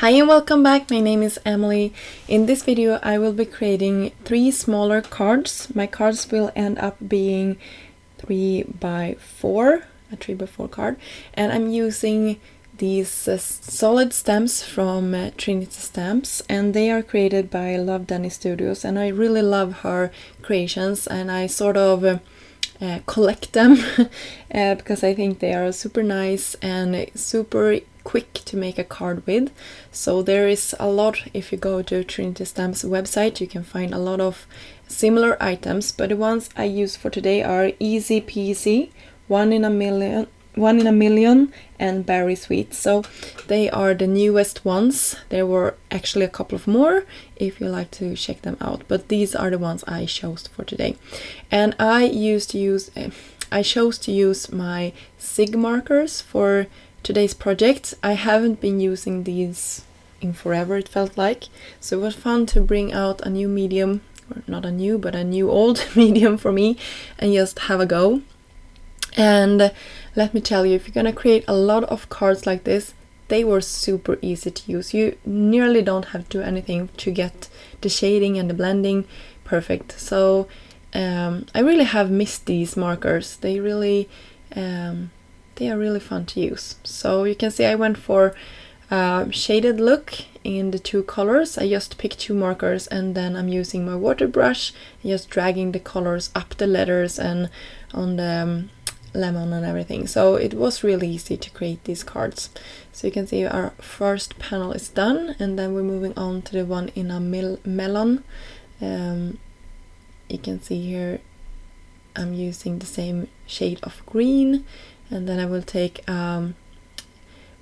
Hi and welcome back, my name is Emily. In this video I will be creating 3 smaller cards. My cards will end up being 3x4, a 3x4 card, and I'm using these solid stamps from Trinity Stamps, and they are created by Love Danny Studios, and I really love her creations, and I sort of collect them because I think they are super nice and super quick to make a card with. So there is a lot. If you go to Trinity Stamps website, you can find a lot of similar items, but the ones I use for today are Easy Peasy, One in a Million, and Berry Sweet. So they are the newest ones. There were actually a couple of more if you like to check them out, but these are the ones I chose for today. And I chose to use my SIG markers for today's project. I haven't been using these in forever, it felt like, so it was fun to bring out a new medium, or not a new, but a new old medium for me, and just have a go. And let me tell you, if you're gonna create a lot of cards like this, they were super easy to use. You nearly don't have to do anything to get the shading and the blending perfect. So I really have missed these markers. They are really fun to use. So you can see I went for a shaded look in the 2 colors. I just picked 2 markers, and then I'm using my water brush, just dragging the colors up the letters and on the lemon and everything. So it was really easy to create these cards. So you can see our first panel is done, and then we're moving on to the one in a melon. You can see here I'm using the same shade of green, and then I will take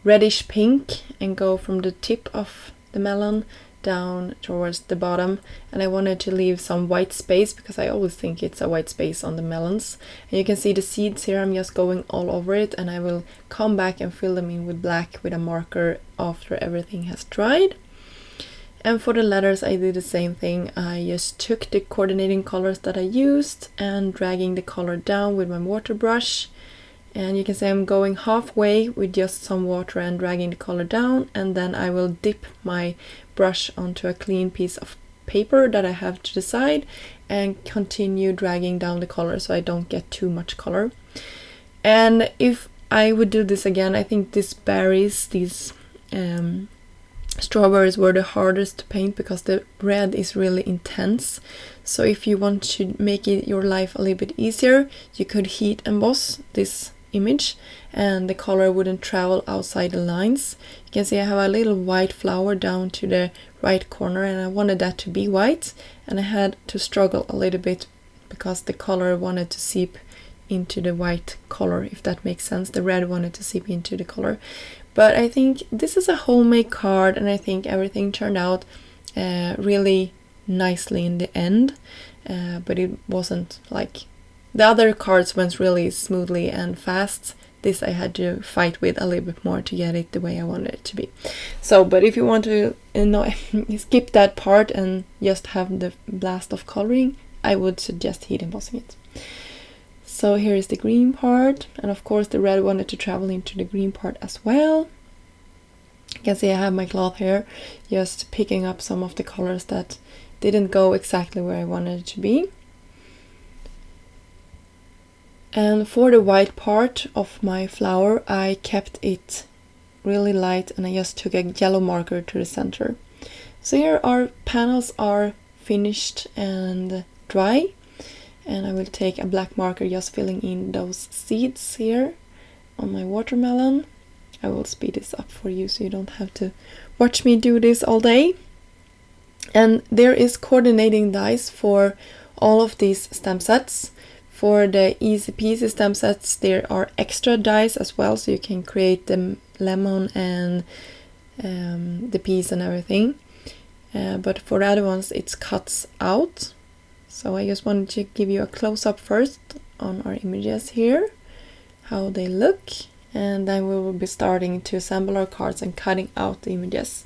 reddish pink and go from the tip of the melon down towards the bottom. And I wanted to leave some white space because I always think it's a white space on the melons. And you can see the seeds here, I'm just going all over it, and I will come back and fill them in with black with a marker after everything has dried. And for the letters I did the same thing. I just took the coordinating colors that I used and dragging the color down with my water brush. And you can see I'm going halfway with just some water and dragging the color down, and then I will dip my brush onto a clean piece of paper that I have to the side and continue dragging down the color so I don't get too much color. And if I would do this again, I think these berries, these strawberries were the hardest to paint because the red is really intense. So if you want to make your life a little bit easier, you could heat emboss this image and the color wouldn't travel outside the lines. You can see I have a little white flower down to the right corner, and I wanted that to be white, and I had to struggle a little bit because the color wanted to seep into the white color, if that makes sense. The red wanted to seep into the color. But I think this is a homemade card, and I think everything turned out really nicely in the end, but it wasn't like the other cards went really smoothly and fast. This I had to fight with a little bit more to get it the way I wanted it to be. So, but if you want to skip that part and just have the blast of coloring, I would suggest heat embossing it. So here is the green part, and of course the red wanted to travel into the green part as well. You can see I have my cloth here, just picking up some of the colors that didn't go exactly where I wanted it to be. And for the white part of my flower, I kept it really light, and I just took a yellow marker to the center. So here our panels are finished and dry, and I will take a black marker just filling in those seeds here on my watermelon. I will speed this up for you so you don't have to watch me do this all day. And there is coordinating dies for all of these stamp sets. For the Easy Peasy stamp sets, there are extra dies as well, so you can create the lemon and the peas and everything. But for the other ones, it's cuts out. So I just wanted to give you a close-up first on our images here, how they look, and then we will be starting to assemble our cards and cutting out the images.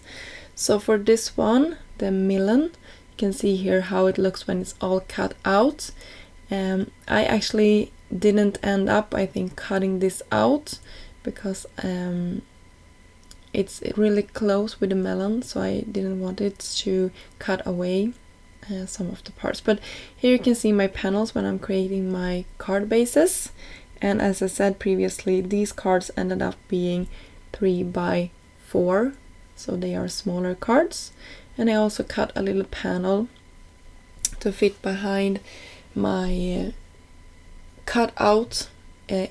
So for this one, the melon, you can see here how it looks when it's all cut out. I actually didn't end up, I think, cutting this out because it's really close with the melon, so I didn't want it to cut away some of the parts. But here you can see my panels when I'm creating my card bases, and as I said previously, these cards ended up being 3 by 4, so they are smaller cards. And I also cut a little panel to fit behind my cut out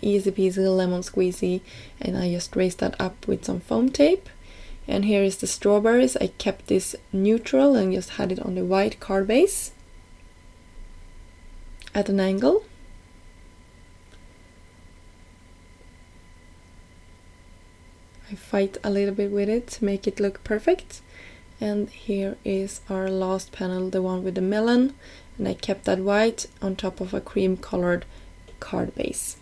easy peasy lemon squeezy, and I just raised that up with some foam tape. And here is the strawberries. I kept this neutral and just had it on the white card base at an angle. I fight a little bit with it to make it look perfect. And here is our last panel, the one with the melon, and I kept that white on top of a cream colored card base.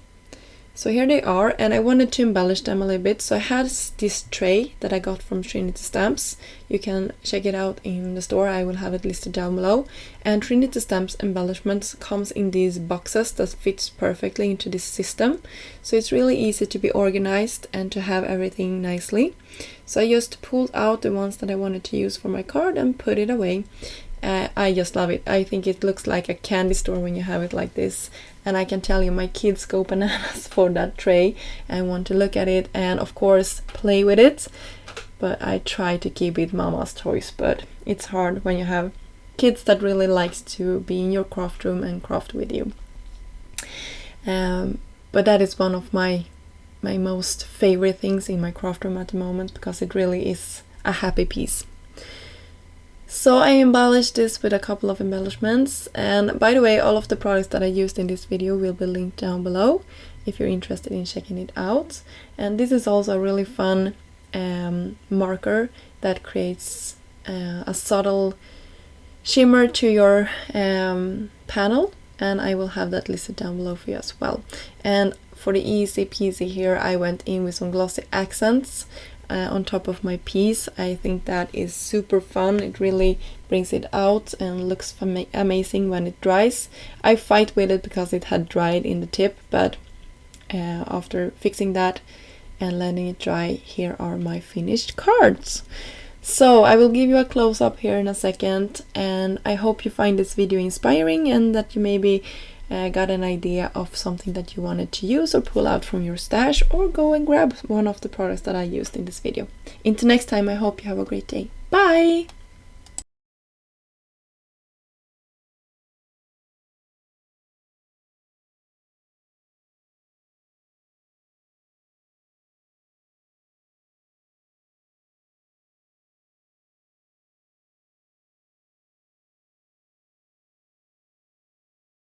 So here they are, and I wanted to embellish them a little bit, so I had this tray that I got from Trinity Stamps. You can check it out in the store, I will have it listed down below. And Trinity Stamps embellishments comes in these boxes that fits perfectly into this system, so it's really easy to be organized and to have everything nicely. So I just pulled out the ones that I wanted to use for my card and put it away. I just love it. I think it looks like a candy store when you have it like this. And I can tell you, my kids go bananas for that tray and want to look at it and of course play with it. But I try to keep it mama's toys, but it's hard when you have kids that really likes to be in your craft room and craft with you. But that is one of my most favorite things in my craft room at the moment, because it really is a happy piece. So I embellished this with a couple of embellishments, and by the way, all of the products that I used in this video will be linked down below if you're interested in checking it out. And this is also a really fun marker that creates a subtle shimmer to your panel, and I will have that listed down below for you as well. And for the easy peasy here, I went in with some glossy accents on top of my piece. I think that is super fun. It really brings it out and looks amazing when it dries. I fight with it because it had dried in the tip, but after fixing that and letting it dry, here are my finished cards. So I will give you a close-up here in a second, and I hope you find this video inspiring and that you maybe got an idea of something that you wanted to use or pull out from your stash, or go and grab one of the products that I used in this video. Until next time, I hope you have a great day. Bye!